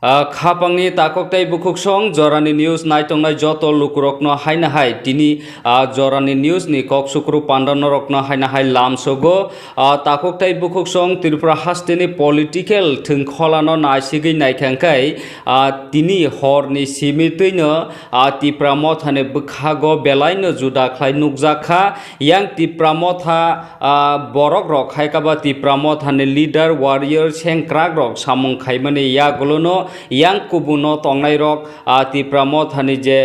खापांनि ताककताई बुकुकसं जरानि news नायतंनाय जत लुकुरकनो हायना हाय तिनि जरानि news नि कक सुक्रु पान्डानो रकनो हायना हाय लामसोगो ताककताई बुकुकसं त्रिपुरा हास्टेनि पलिटिकल थोंखलानो नायसिगै नायखांखाय तिनि हरनि सिमितैनो तिप्रा मथानि बखागो बेलायनो जुदा ख्लाय नुकजाखा यां तिप्रा मथा बरक रक हायकाबा तिप्रा मथानि लीडर वारियर सेंक्राक रक सामुं खायमाने यागुलोनो yang kubuno tongnai rok Tipra Mothani je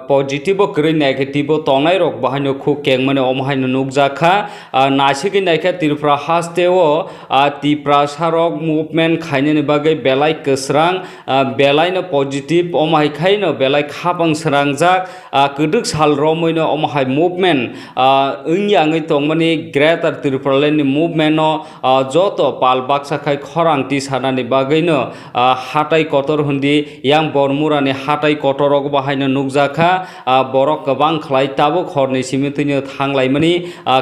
positivo kri negativo tongnai rok bahano khu kengmane omhaino nukjakha nasigi naikha Tipra hasteo Tiprasa rok movement khainani bagai belai kesrang belai no positive omhai khaino belai khapang srangjak keduk sal romoino omhai movement ungyangai tongmani greater Tripura ni movement no joto palbaksa khai khorang ti sanani bagai no hatai kotor hundi yang bormurani hatai kotorok bahaino nukjakha borok kebang khlai tabuk horni simitino thanglai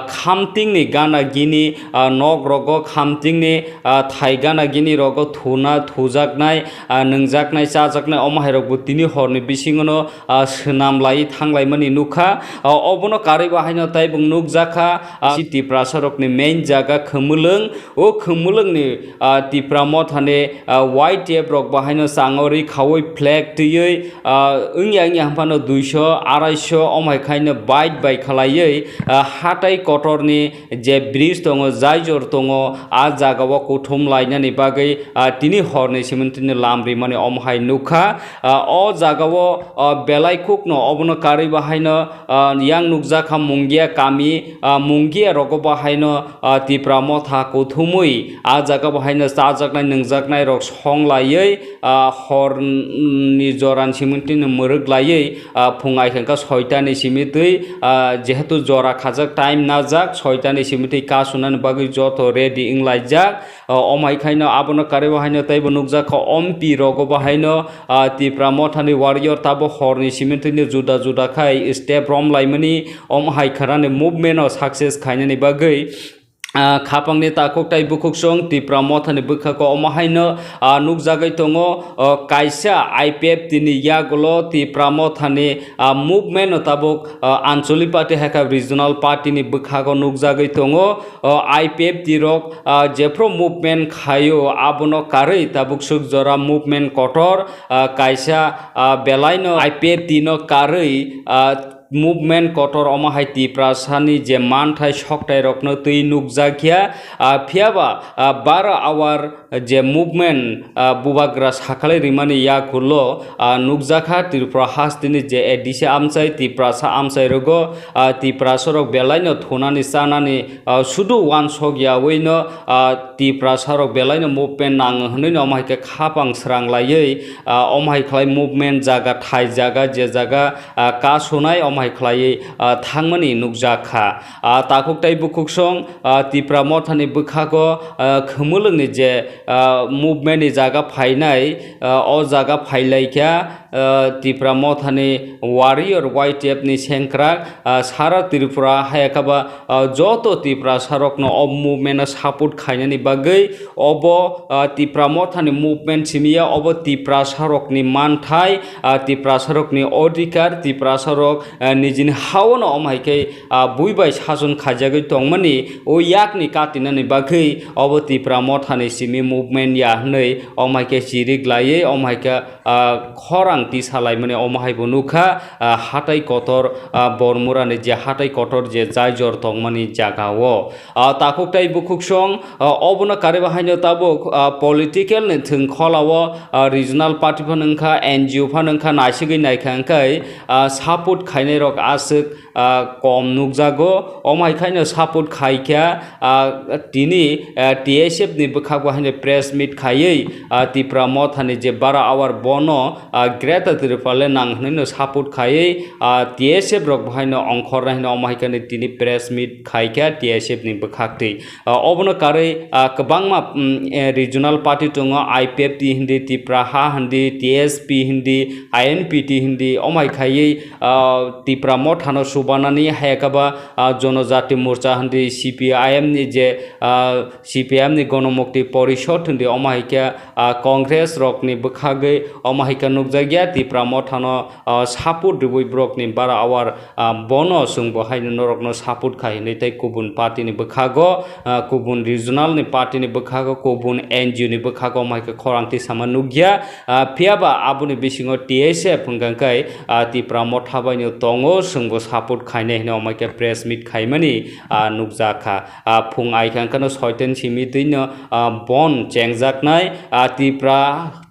khamtingni gana gini nogrogo khamtingni thaigana gini rogo thuna thujaknai nungjaknai chajaknai omahairok butini horni bisingono snamlai thanglai nukha obono kari bahaino taibung nukjakha Tiprasa rokni main jaga khumulung o khumulungni Tipra Mothani white tape rok bahaino sangori khawoi flag tiyei ungyang hampano 200 250 omhai khaino bite bai khalaiei hatai kotorni je bridge tongo jaijor tongo a jagao kuthum lainani bagai tini horni simintini lamri mane omhai nukha o jagao belai kukno obono kari bahaino yang nukjakha mungia kami mungia rogo bahaino Tipra Motha kuthumui a jaga bahaino chajaknai nungjaknai rok songlaiei horni joran simitini muruglayei phungai khangka 6ta ni simitui jehetu jora khajak time najak 6ta ni simitui ka sunan bagi joto ready inglaijak omai khaino abono kare bahaino taibo nukjakha ompi rogo bahaino Tipra Mothani warrior tabo horni simitini juda juda khai step rom laimani omhai kharani movement o success khainani bagai khapangni takoktai bukuksong Tipra Mothani bukhako omahaino nukjagai tongo kaisa IPF tini yagulo Tipra Mothani movement tabuk ancholic party heka regional party ni bukhako nukjagai tongo IPF tirok jepro movement khayo abono karei tabuk sukjora movement kotor kaisa belaino IPF tino karei movement kotor omahai Tiprasa ni je manthai soktai rokno tui nukjakia phiaba 12 hour je movement bubagra sakhalai rimani yakulo nukjakha Tripura hastini je edise amchai Tiprasa amchai rogo Tiprasa rok belaino thunani chanani sudu one sogya weino Tiprasa rok belaino movement nang hneino omahai ke khapang sranglaiei omahai khlai movement jaga thai jaga je jaga ka sunai khlai thangmani nukjakha takoktai bukuksong Tipra Mothani bukhako khumulungni je movement ni jaga phainai o jaga phailaikya Tipra Mothani warrior white tape ni senkrak sara Tripura hayakaba joto Tiprasa rokno ob movement support khainani bagai obo Tipra Mothani movement simia obo Tiprasa rokni manthai Tiprasa rokni odhikar Tiprasa rok nijini hawono omhaike buibai sajon khajagai tongmani o yakni katinani bagai obo Tipra Mothani simi movement ya hnei omhaike chirik laye omhaike khorang ti salai mane omhai bunukha hatai kotor bormurani je hatai kotor je jaijor tongmani jagao takoktai bukuksong obono kare bahaino tabuk political ni thungkholao regional party phanungkha NGO phanungkha naisigai naikhankai support khainai rok asuk kom nukjago omhai khaino support khaikya tini TSF ni bukhak bahaino press meet khaiei Tipra Mothani je 12 hour bono greater Tripura nang hneino support khaiei TSF rok bahaino ongkhor rahino omhai kane tini press meet khaikya TSF ni bukhakti obono karei kebangma regional party tongo IPF ti hindi Tipraha hindi TSP hindi INPT hindi omhai khaiei Tipra Motha no subanani haikaba Jonojati Morcha handi CPIM ni je CPIM ni Gonomukti Porishod handi omahika Congress rok ni bekhage omahika nukjagya Tipra Motha no saput ribui brok ni bara awar bono sungbo haino norok no saput khai tei kubun party ni bekhago kubun regional ni party ni bekhago kubun NGO ni bekhago omahika khorangti sama nugya phiaba abuni bisingo TSF hungangkai Tipra Motha bai no tongo sungbo saput khaine hino omahika press meet khaimani nukjaka phung aikhankano 6 simi tino bon chengjaknai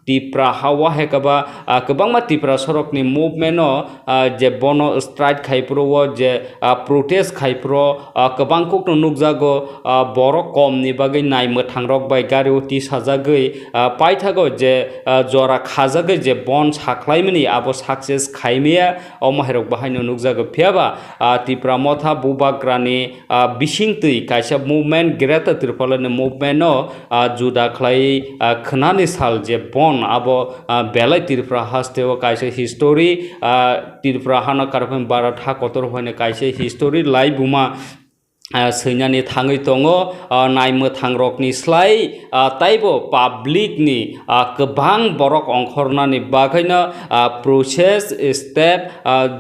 Tipra hawa hekaba kebangma Tipra sorok ni movement no je bono strike khaipro je protest khaipro kebangkok no nukjago borok kom ni bagai naimo thangrok bai gari uti sajagoi paithago je jora khajagai je bon saklaimani abo success khaimia omahirok bahaino nukjago phiaba Tipra Motha bubagrani bisingtui kaisa movement greta tirpalani movement no juda khlai khnani sal je bon abo belai Tipra hasteo kaisa history Tipra hana karpem baratha kotor hoine kaisa history lai buma Seinani thangai tongo naimo thangrokni slai taibo public ni kebang borok ongkhornani bagaina process step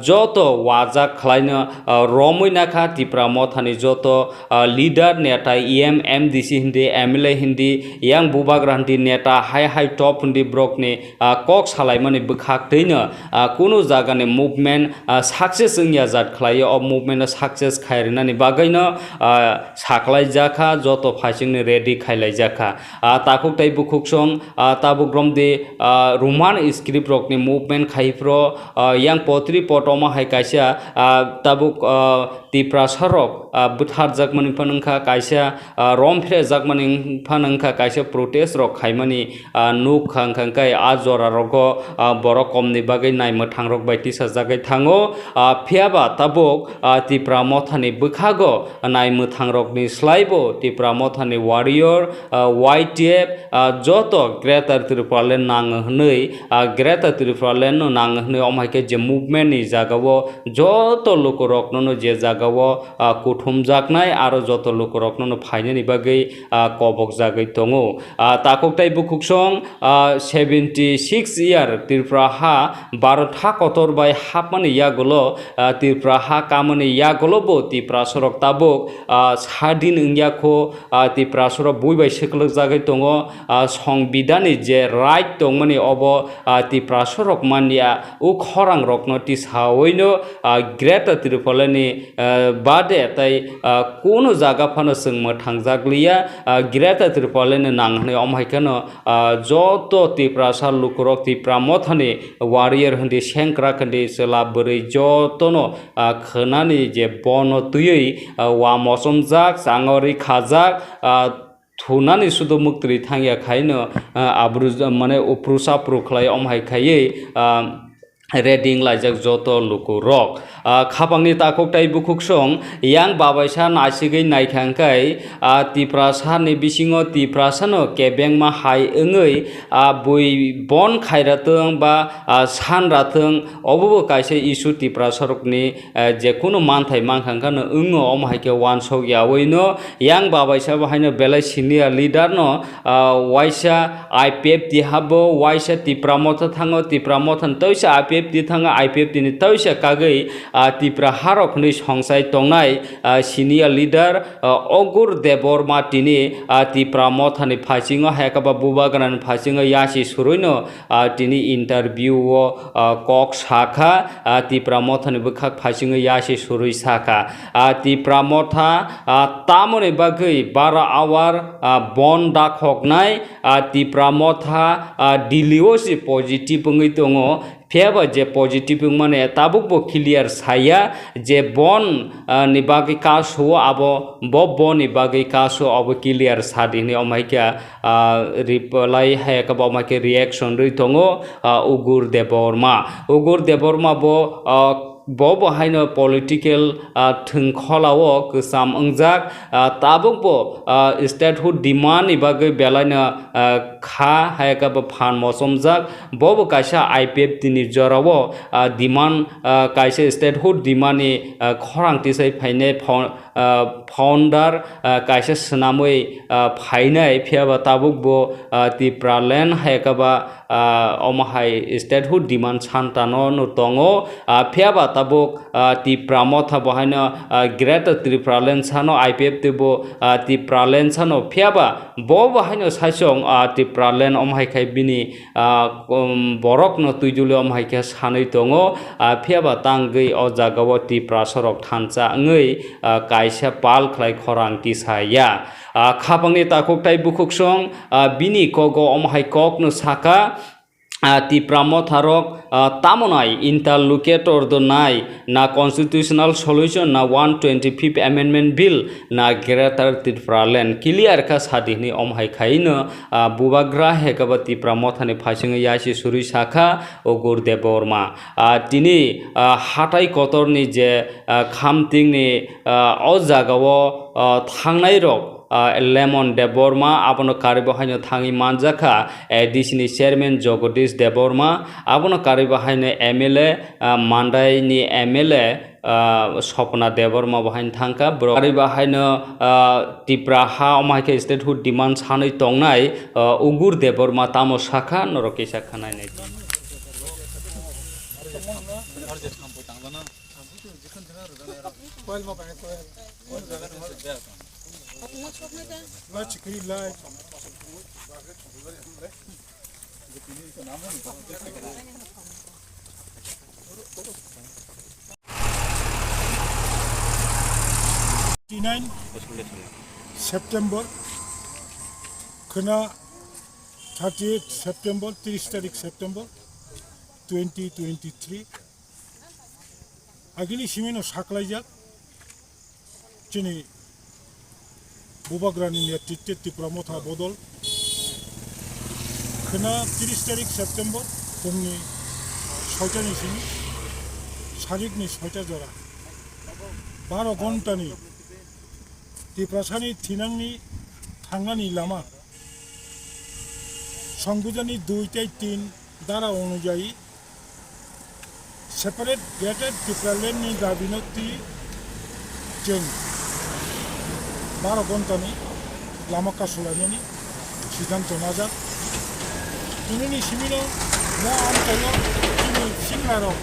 joto wajak khlaina romoina kha Tipra Motha ni joto leader neta MDC hindi MLA hindi yang bubagra hindi neta high top hindi brok ni kok salaimani bekhak teina kuno jaga ni movement success ngya jat khlaio movement success khairina ni bagaina saklai jaka joto phasing ready khailai jaka takuk tai bukhuk song tabuk romde roman script rok ni movement khaipro yang potri potoma hai kaisa tabuk Tiprasa rok buthar jakmani phanangkha kaisa romphre jakmani phanangkha kaisa protest rok khaimani nuk khangkhangkai ajora rogo borok komni bagai naimo thangrok bai tisa jagai thango phiaba tabuk Tipra Motha ni bekhago naimo thangrok ni slaibo Tipra Motha ni warrior YTF joto greater Tripura nang hnei greater Tripura no nang hnei omhaike je movement ni jagao joto lokorok no je jagao kuthum jaknai aro joto lokorok no phaine ni bagai kobok jagai tongo takok tai bukhuk song 76 year Tripura ha baratha kotor bai hapmani yagulo Tripura ha kamani yagulo bo Tiprasa rok tabuk sadin ungyakho Tiprasa rok buibai seklok jagai tongo songbidani je right tongmani obo Tiprasa rok mania u khorang rok no tisaoino greater Tripura ni bade tai kono jaga phano singma thangjaglia greater Tripura ni nanghne omhaikano joto Tiprasa lukurok Tipra Motha ni warrior handi senkra khandi sela bari joto no khnani je bono tuyui wa mosom jak sangori khajak thunani sudo muktri thangya khaino abru mane uprusa prukhlai omhai khaiye reading lajak joto lukurok khapangni takok tai bukhuk song yang babaisa nasigei naithangkai Tiprasa ni bisingo Tiprasa no kebeng ma hai engei bui bon khairatong ba sanratong obo kaise issue Tiprasa rokni je kuno manthai mangkhangka no ungo omhaike wansok yawoino yang babaisa bahaino belai senior leader no waisa IPF ti habo waisa Tipra Motha thango Tipra Motha toisa IPF ti thanga IPF ti ni toisa kagai Tipra harok ni songsai tongnai senior leader ogur deborma tini Tipra Motha ni phasingo hakaba bubagan phasingo yasi suruino tini interview kok sakha Tipra Motha ni bukhak phasingo yasi surui sakha Tipra Motha tamone bagai bara awar bon dak hoknai Tipra Motha diliosi positive ngai tongo phiaba je positive mane tabuk bo clear saya je bon ni bagi kaso abo bon ni bagi kaso abo clear sadini omaika reply hai ka ba omake reaction ri tongo ugur deborma bo bo haino political thungkholawo kusam ongjak tabuk bo statehood demand ni bagui belaina kha haika bo phan mosomjak bo kaisa IPF tini jorawo demand kaisa statehood demand ni khorang tisai phaine founder kaisa snamui phainai phiaba tabuk bo Tipra land haika ba omahai statehood demand santano no tongo phiaba tabuk Tipra Motha bohaino greater Tipra land sano IPF tebo Tipra land sano phiaba bo bohaino saisong Tipra land omhai khai bini borok no tuijule omhai kha sanoi tongo phiaba tangui o jagao Tiprasa rok thancha ngui kaisa pal khlai khorang tisaya khapangni takoktai bukuksong bini kogo omhai kok no saka Tipra Motha rok tamonai interlocutor do nai na constitutional solution na 125th amendment bill na greater Tipra land clear ka sadini omhai khaino bubagra hekaba Tipra Motha ni phasing yasi suri saka ogur deborma tini hatai kotor ni je khamting ni o jagao thangnai rok lemon deborma abono karibahaino thangi manjaka disini chairman jogodish deborma abono karibahaino MLA mandai ni MLA Sopna deborma bahain thangka karibahaino Tipra ha omhaike statehood demand sanoi tongnai ugur deborma tamo saka noroki saka nainai September kena 38 September 30 tarik September 2023 agili simeno saklaijak chini bubagrani netritwe Tipra Motha bodol kena 30 tarik September pungni 6tani simi sarikni 6ta jora 12 ঘন্টানি Tiprasani thinangni thangani lama সংবিধানী 2/3 দ্বারা অনুযায়ী separate gated Tipra land ni দাবিনতি जों 12 ঘন্টানি lama kasulani siddhanto najak tunini simino mo amtalo tini singlaro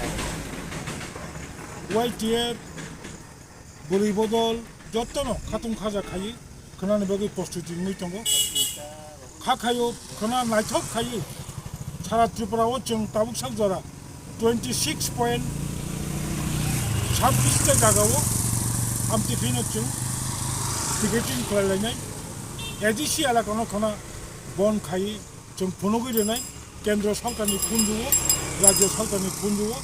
YTF buri bodol যতনো Khatum খাজা খাই খনানি বাকি প্রস্তুতি নই তঙ্গো খাখায়ো খনা নাইথক খাই সারা ত্রিপুরাও जों তাবুক সাক জরা 26.26 জায়গাও আমতি ফিনো जों টিকেটিং খালাইনাই এডিসি এলাকানো খনা বন খাই जों ফনগিরেনাই কেন্দ্র সরকারনি ফুন্ডুও রাজ্য সরকারনি ফুন্ডুও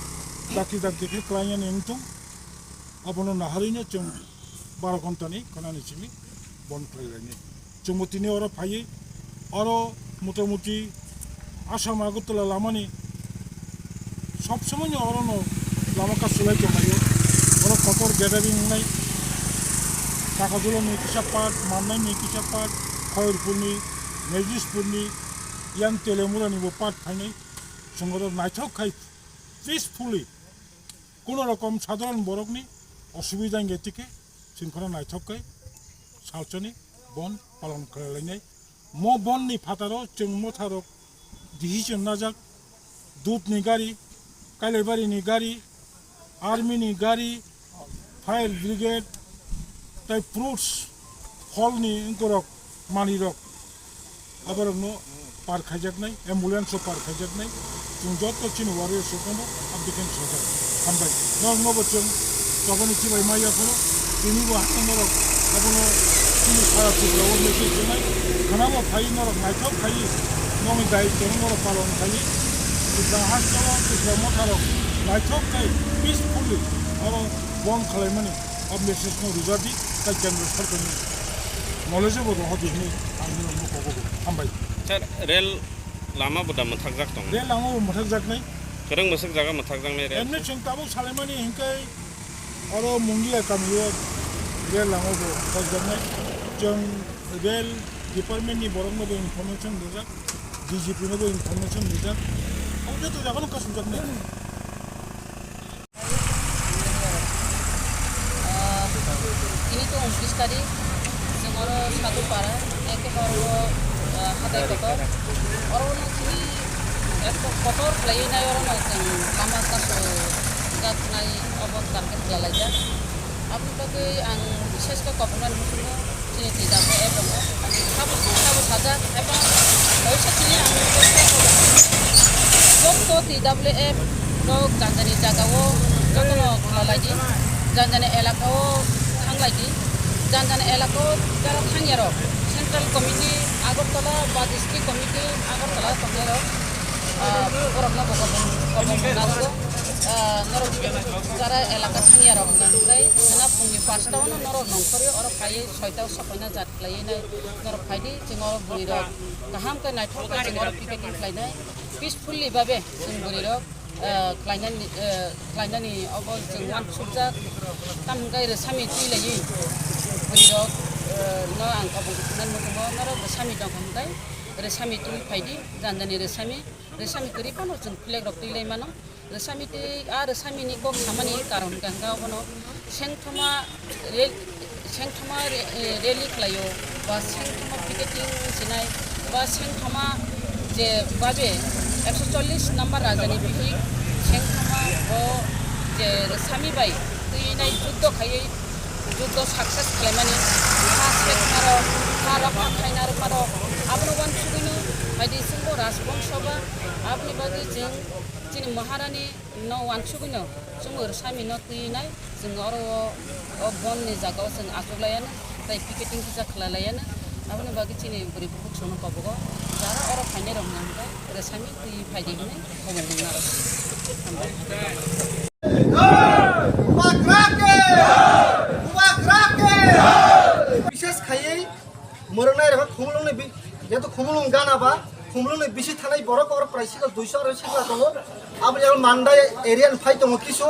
দাকি দাকি ক্লাইয়ানি এনতুম abono naharino जों 12 ঘন্টানি খনানি সিমি বন খাইলাইনি जों মতিনি ওরা ফাই আরো মোটামুটি আসাম আগরতলা লামানি সবসময় অরনো লামাকা সুলাই জমাইও ওরা কতর গ্যাদারিং নাই টাকাগুলো নিয়ে কিসব পাট মান্নাই নিয়ে কিসব পাট খয়রপুরনি মেজিসপুরনি ইয়ান তেলেমুরা নিব পাট ফাইনাই সঙ্গে নাইথক খাই পিসফুলি কোনো রকম সাধারণ বরকনি অসুবিধা গেতিকে সিংখনা নাইথকাই সালচনি বন পালন খালাইনাই মো বননি ফাতারো जों मथारक डिसिजन नाजाक दूधनि गाड़ी काइलाइबारिनि गाड़ी आर्मिनि गाड़ी फायर ब्रिगेड ताई फ्रुट्स फलनि इंगरक मानिरक आबारनो पार खाइजाकनाय एम्बुलेंस पार खाइजाकनाय जों जत चिनवारि सुकनो आपदिकेन सजा हामबाय नंगबो जों गाबोन चिबाय माइयाफोर बेनिबो हातनरक गाबोन चिनि सारा चिब्लाव मेसेज जोनाय खानाबो फाइ नरक नाइथक फाइ नंगि दायित्व नरक पालन खाइ Tipra हास्टल Tipra Motha नाइथक खाइ पिसफुली आरो बन खालायमानि अब मेसेज नो रिजार्टि ताई केन्द्र सरकारनि नलेजबो दङ दिनै आंनि मख'बो हामबाय सर रेल लामा बोदा मोनथागजाक दं रेल लामा मोनथागजाकनाय Kereng musik jaga mathak jang mere. Emni chung tabuk salemani hingkai oro mungi kamiye rel langogo kajamne chung rel department ni borong no information dijak DGP no information dijak audio to jagan ka sujak ne ini tuh 29 tadi semua satu para ekor hatai kotor orang sini kotor lain aja orang yang lama kaso gat nai obon target jalaja aku pakai yang bises ke koponan musuhnya sini tidak ada dong kamu saja apa mau sini aku tidak boleh lo janjani jaga wo jodoh kalau lagi janjani elaka wo hang lagi janjani elaka wo cara hang ya Central Committee Agartala বা District Committee Agartala tongero orang nak kobong nago norok cara elaka thangya rok ngai na pungni 5 ta ono norok nongkori oro kai 6 ta sapaina jat klai nai norok phaidi jingor buri rok kaham ka naithok ka jingor picketing klai nai peacefully babe jing buri rok klainani obol jing wan subja tam gai re sami tui lai buri rok no ang kobong nan mo norok sami dong kai resami tui phaidi janjani resami kari pano jeng flag rok tui lai mano resami ti resami ni kok samani karon ganga bono sengthoma rally klayo ba sengthoma picketing sinai ba sengthoma je babe 140 number rajani bihi sengthoma o je resami bai tui nai juddo khai juddo success khaimani ha sekmaro ha rakha khainar paro apno wan chugino baidi singbo rajbongsoba apni bagi jeng chini maharani no wan chugino sumur sami no tinai jeng oro o bon ni jagao jeng ajulayana tai picketing kisa khlalayana apni bagi chini buri buk sono pabogo jara oro phaine rom namka resami tui phaidi hine homong naro বিশেষ খাইয়ে মরনাই রে খুমলুং নে যেহেতু খুমলুং গানাবা খুমলুং নে বেশি থানাই বড় কর প্রায় 200 আর 100 দङ আবু যেমন মান্ডাই এরিয়ান ফাই দङ কিছু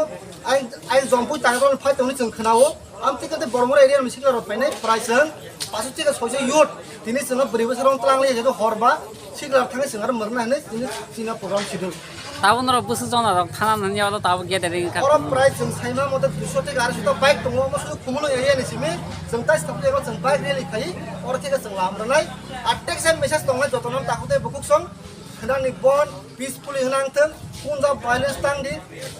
আই জম্পু তাগন ফাই দङ जों खोनावो आम तिकते बरमर एरिया मिसिला र फाइनाय प्राइस जों 500 टिका 600 युट दिनै जों 4 बोसोराव तलांले जेतो हरबा सिगला थाङै जों आरो मरना हने दिनै सिना प्रग्राम सिदु ताबुनर बुसु जना रक थाना ननियावला ताबु गेदरिं का और प्राइस जों साइमा मते 200 टिका 800 बाइक दङ मसु खुमलुं एरिया नि सिमे जों तास थाबले जों बाइक रेलि खाइ और थिका जों लामरनाय अटेक सेम मेसेज दङ जतन ताखुते बुकुक सं खनानि बन पीसफुली हनांथों कुनजा भाइलेंस तांदि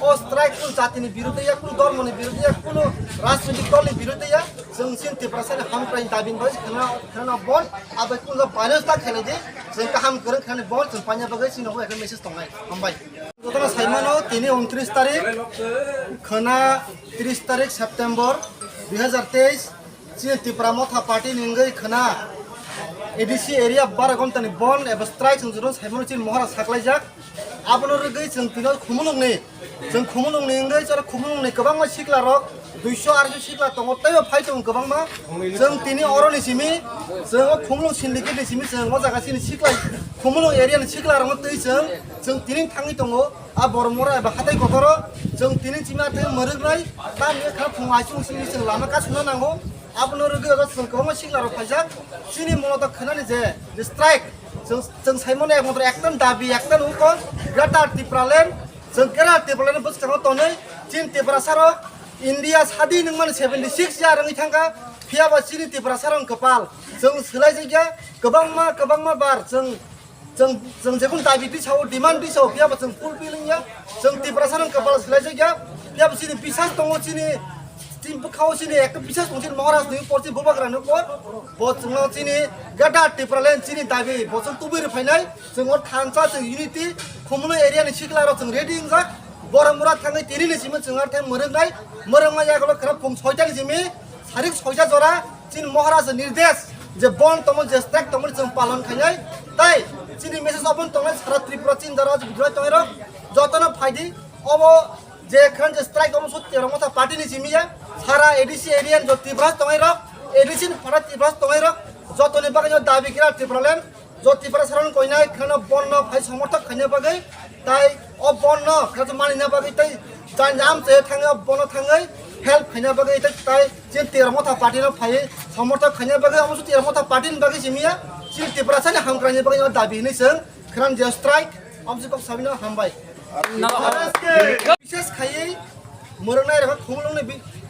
ओ स्ट्राइक कुन जातिनि बिरुद्धे या कुन धर्मनि बिरुद्धे या कुन राजनीतिक दलनि बिरुद्धे या जों सिन तिप्रासानि हामक्राइन दाबिन बस खना बन आबै कुनजा भाइलेंस ता खेले दे जों काहाम करन खने बन जों पाnya बगै सिनहो एक मेसेज दंगाय हामबाय जतन साइमानो 29 तारिख खना 30 तारिख सेप्टेम्बर 2023 सिन तिप्रा मथा पार्टी निंगै खना एडीसी एरिया 12 घन्टानि बन एबा स्ट्राइक जों जुरन साइमन चिन महरा साख्लायजाक आबनो रगै जों तिनो खुमुलुंनि इंगै जरा खुमुलुंनि गोबां मा सिखला रक 200 आरो सिखला दङ तैबो फाइजों गोबां मा जों तिनि अरनि सिमि जों खुमुलुं सिन्डिकेटनि सिमि जों मा जागासिनो सिखला खुमुलुं एरियानि सिखला रङ तैजों जों तिनि थाङै दङ आ बरमरा एबा हाथाय गथर जों तिनि चिमा थे मरगनाय ता मे खा फुङासिं सिमि जों लामा का सुना नांगौ आबनो रगै जों गोबां सिखला रक फाइजाक सिनि मलता खोनानि जे स्ट्राइक जों साइमन एक मत्र एकटन दाबि एकटन उकन ग्रेटा टिप्रालेन जों ग्रेटा टिप्रालेन बसखाङाव तनै चिन टिप्रासार इन्डिया सादि नंमान 76 या रङै थांगा फियाबा चिनि टिप्रासारन कपाल जों सोलाय जायगा गोबां मा बार जों जेखुन दाबि दिसाव डिमान्ड दिसाव फियाबा जों फुल फिलिंया जों टिप्रासारन कपाल सोलाय जायगा फियाबा चिनि बिसास दङ चिनि टीम खावसिनि एक बिसास दंसिन महाराज नि परसि बबाग्रानो को बचङो चिनि गाटा टिप्रालेन चिनि दाबि बचङ तुबिर फाइनाय जों थानसा जों युनिटी खुमुलुं एरियानि सिखलार जों रेडि इंजाक बरमुरा थाङै तिरिनि सिम जों आर थाय मरंनाय यागल खराब फुं 6टा जिमि सारिक 6टा जरा चिन महाराज निर्देश जे बन तमल जे स्ट्राइक तमल जों पालन खायनाय ताई चिनि मेसेज अपन तंगाय सारा त्रिपुरा चिन जरा बिद्रय तंगाय जतन फाइदि अब जे खन जे स्ट्राइक दम सत्य रमथा पार्टी नि जिमिया सारा एडीसी एरियन जो तिब्रास तंगाय एडीसी फारा तिब्रास तंगाय जतने बागै जो दाबि किरा तिब्रालेन जो तिब्रा सारन कोइनाय खन बन फाइ समर्थक खने बागै ताई o bon no kha to mani na ba tai jan jam se thang bon thangai help khina ba tai jen Tipra Motha party no phai samorthok khina ba amu Tipra Motha party ba simia sil Tiprasa ni hamkrani ba dabi ni seng khran je strike amsi kok sabina hambai বিশেষ খাইয়ে মরনাই রেখা খুমলুং নে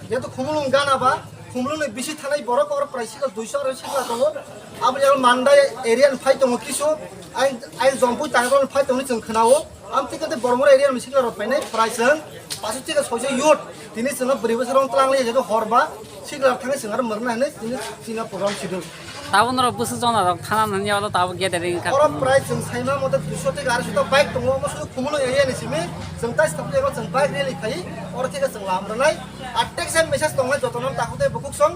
যেহেতু খুমলুং গানা বা খুমলুং নে বেশি থানাই বড় কর প্রাইস 200 আর 100 দङ अब यहाँ मान्दाय एरिया फाइट दङ किसु आइ जम्पु तांगन फाइट दङ जों खोनावो आम तिकते बरमर एरिया मिसिला रफायनाय प्राइस जों पासु तिका सयसे युथ दिनै जों 4 बोसोराव तलांले जेतो हरबा सिगला थाङै जों आरो मरना हाने दिनै सिना प्रग्राम सिदु তাবনর বুঝে জানা থানা নানিয়ালো তাব গ্যাদারিং और प्राइस जों साइमा मते 200 থেকে 800 बाइक दङ मसु खुमलो एरिया निसिमे जों तास थापले एबा जों बाइक रेलि खाइ और तिका जों लामरनाय अटेक सेम मेसेज दङ जतन ताखुते बुकुक सं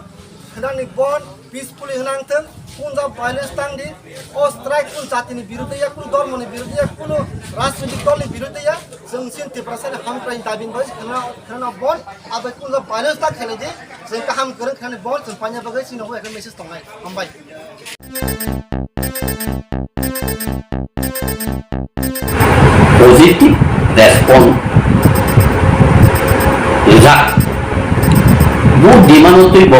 हनानि बन पिसफुली हनांथों कुन भाइलेंस तांदि ओ स्ट्राइक कुन जातिनि बिरुद्धे या कुन धर्मनि बिरुद्धे या कुन राजनीतिक दलनि बिरुद्धे या जों सिन Tiprasa हामक्राइन दाबिन बाय खाना बन आबै कुन भाइलेंस ता खेले दे जों काहाम गोरों खाने बन जों पाnya बागै सिनाव एक मेसेज दंनाय हामबाय positive response result. Bu dimanutui bo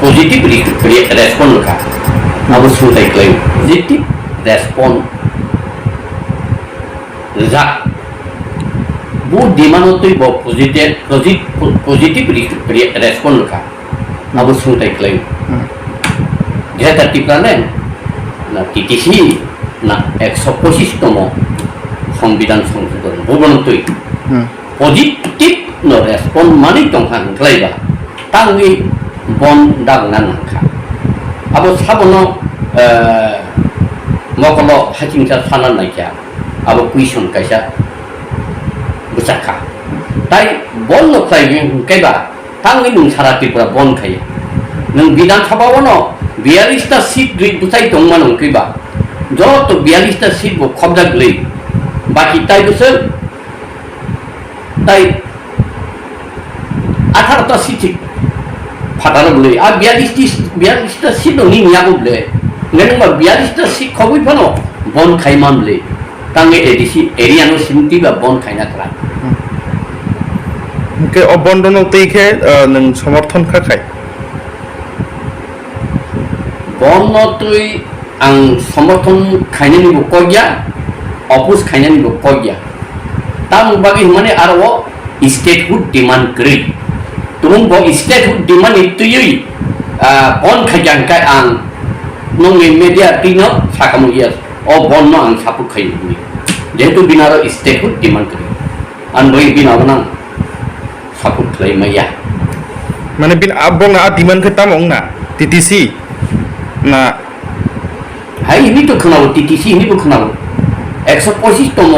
positive response ka. Nabu sudah klaim positive response result. Bu dimanutui bo positive response ka. Nabu sudah klaim. Dia Tipra na TTC na 125তম সংবিধান সংশোধন ভুবনতই positive no respond mani tongkhang klaiba tangi bon dang nan kha abo sabono mokolo hachingsa sanan naikya abo question kaisa busakha tai bon no klaibi kaiba tangi nung sara Tipra bon khai nung bidan sabawano 42টা seat দুই বুঝাই দংমান কইবা যত 42টা seat বো কবজা গলে বাকি তাই বছর তাই 18টা সিট ফাটানো বলে আর 42টা সিট নি মিয়া বলে নেনবা 42টা সিট খবই ফানো বন খাইমান বলে তাঙ্গে এডিসি এরিয়ানো সিমতি বা বন খাইনা করা কে অবন্ডন তেইখে নং সমর্থন খাখাই বনতই आं समर्थन खायनायनिबो कया अपोज खायनायनिबो कया ताम बागै माने आरो स्टेटहुड डिमान्ड करै तुम बो स्टेटहुड डिमान्ड इतुयै बन खायजांखाय आं नंनि मिडिया तिनो साकामया अ बननो आं सापोर्ट खायनि जेहेतु बिनारो स्टेटहुड डिमान्ड करै आं बै बिनाबो नां सापोर्ट खायमाया माने बिन आबंना डिमान्ड खताम अंगना टीटीसी ना हाय ini to kenal TTC ini to kenal 125তম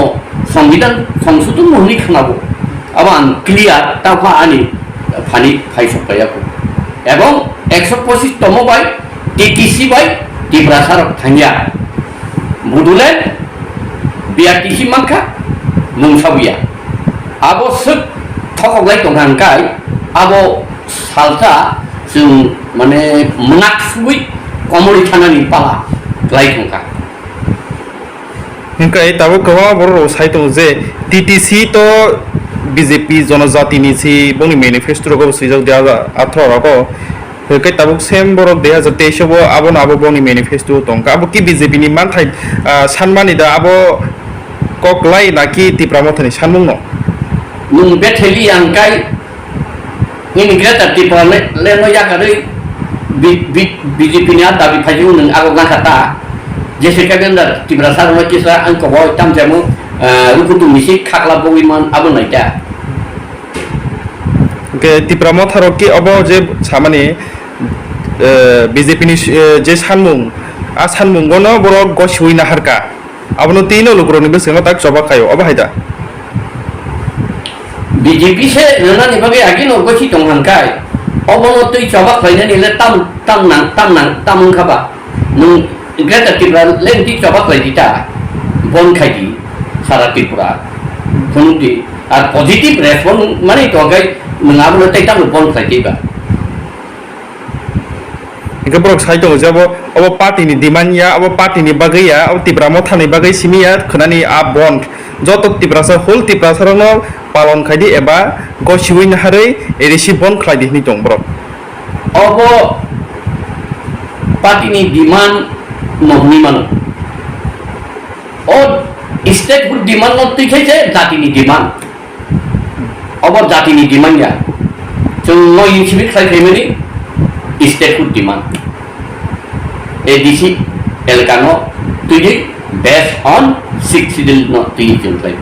সংবিধান সংশোধন মহনি kenal aban clear tafa ani phani phaisok payako এবং 125তম by TTC by Tiprasa thangya budule BRTC mangka mungsabuya abo sek thokoglai tongangkai abo salsa जों माने मनाक्सुइ कमरि थानानि पाला लाइथंका ओमफ्राय दाबो गोबां बर' साइट दं जे टीटीसी तो बीजेपी जनजातिनि सि बनि मेनिफेस्टो को सुइजाव दिया आथरा को ओमफ्राय दाबो सेम बर' देहा जते सबो आबो नाबो बनि मेनिफेस्टो दं आबो कि बीजेपी नि मान थाइ सानमानि दा आबो ककलाई नाकि Tipra Mothani सानमुं न नुं बेथेलि आंकाय इनिग्रेटर Tipra लेनो याकारै BJP ni ada bi phaju nang ago ngakata jese kagenda Tiprasa ro kisa ang ko boy tam jamu rukutu misi khakla bowiman abo naita ke Tipra Motha ro ki abo je samani BJP ni je sanmung a sanmung gono boro go suina harka abono tino lukro ni besema tak coba kayo aba haida BJP se nana ni bagi agi no gochi tonghankai obono tui coba kaina ni le tam khaba nung greta Tipra len ti coba kai dita bon khai di sara Tipra phunti ar positive response mane to gai mangablo tai tam bon khai diba Ika borok sai dong jabo abo party ni demand ya abo party ni bagai ya abo Tipra Motha ni bagai simi ya khenani a bond যত Tiprasa whole Tiprasa rokno palon khaidi eba gosiwin harei erisi bon khlaidi hini tong borok obo party ni demand mohni mano o state would demand not tikhe jati ni demand obo jati ni demand ya chung no inchibik khai khaimani state would demand ADC elkano tuji based on 6 schedule not tuji chung khai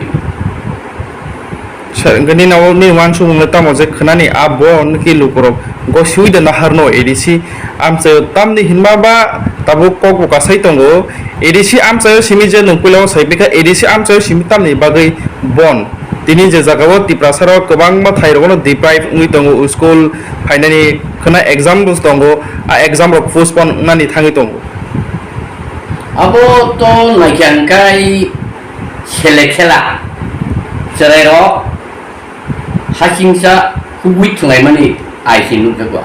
gani nawo ni wansung na tamo je khnani abon ki lukorok gosiwi da naharno edisi amche tamni hinma ba tabu koku kasai tongo edisi amche simi je nungpilo saibika edisi amche simi tamni bagai bon tini je jagao Tiprasa ro kebang ma thairogno deprive ungui tongo school finally khana exam bus tongo a exam ro postpone nani thangi tongo abo to naikyan kai khele khela cherai ro hakingsa kubui thungai mani aisin nuka ko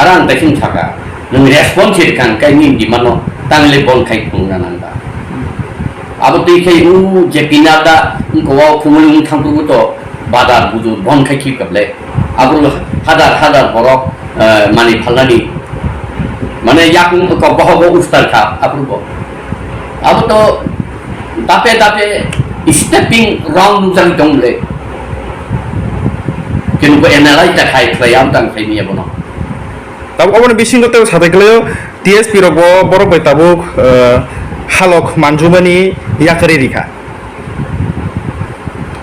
arang taking thaka nung response kan kai ni di mano tangle bon kai kunga nanda abo tei kai u je pinada ko wa kumulung thangpu to badar buju bon kai ki kable abo hadar borok mani phalani mane yakung ko boho ustar kha abo to tape stepping wrong jang dongle কিন্তু এনালাই তা খাই খাইয়াম তাং খাই নিয়ে বনো তাব অবনে বিসিংগতে সাথাইকলেও TSP রব বড় by Tabuk Hulk মানজুমানি ইয়াকারি রিখা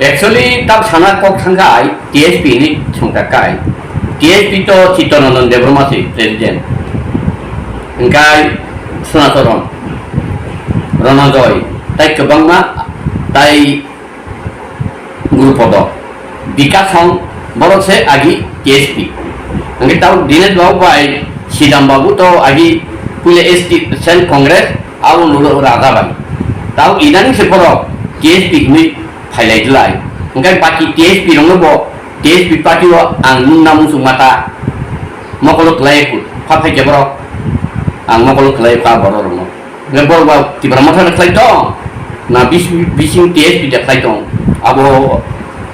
actually तब साना कक थांगाय टीएसपी नि संथाकाय टीएसपी तो चित्तरंजन देवबर्मासी प्रेसिडेंट ओंखाय सनातन रनजय ताइ गोबांमा ताइ गुरुपद विकास बरसे आगि टीएसपी ओंखाय ताव दिने बाव बाय सिदाम बाबू तो आगि पुले एसटी सेंट कांग्रेस आव नुलो राजा बाय ताव इनानि सेपरो टीएसपी नि फाइलाइलाय ओंखाय बाकी टीएसपी रंनो बो टीएसपी पार्टी व आं नाम सुमाता मकलो क्लायकु फाफाय जेबरो आं मकलो क्लाय फा बरो रंनो ने बरबा तिब्रा मथा क्लाय दं ना बिसिं टीएसपी दे क्लाय दं आबो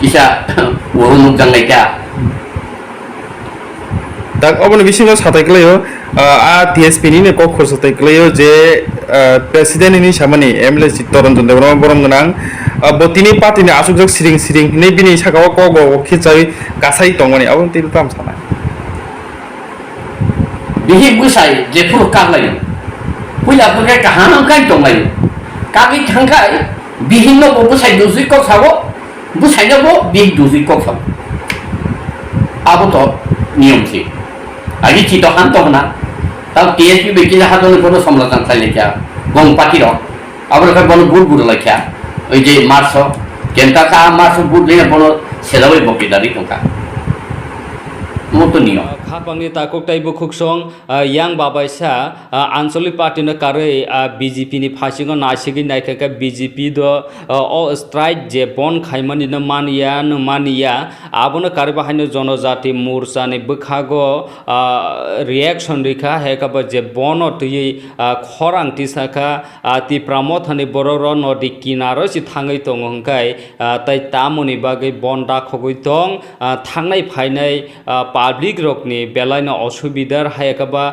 किसा वरुनुक जांलायका dak obon bisingo sathaiklayo a TSP ni ne kok khorsa taiklayo je president ni samani MLA Chittaranjan Devrama borom gnang botini party ni asukjak siring ne bini sakao kogo khichai gasai tongmani abon tin tam sana bihi busai je pur kaglai puila puke kahanam kai tonglai kagi thangkai bihinno bo busai dusi kok sago busai no bo bih dusi kok sago abo to niyom si agi chito han to na taw TSP beki hadon kono samlajan khailekya gong party ro abor ka bono bur lekya oi je marso kenta ka marso bur le bono sedabai bokidari tonka moto niyo खापंगनि Takuk ताइबो खुक्सं yang babaisa आंचलिक party न कारै BJP नि फासिंग नासिगि नायखा BJP दो ओ strike जे बन खाइमनि न मानिया आबोन कारै बाहायनो जनजाति मोर्चा नि बखागो रिएक्शन रिखा हेकाब जे बन तुइ खरां तिसाखा तिप्रा मथा नि बरर नदी किनारो सि थाङै दङ हंकाय ताइ तामुनि बागै बन दाखगै दं थांनाय फायनाय पाब्लिक रकनि बेलायनो असुबिदार हायकाबा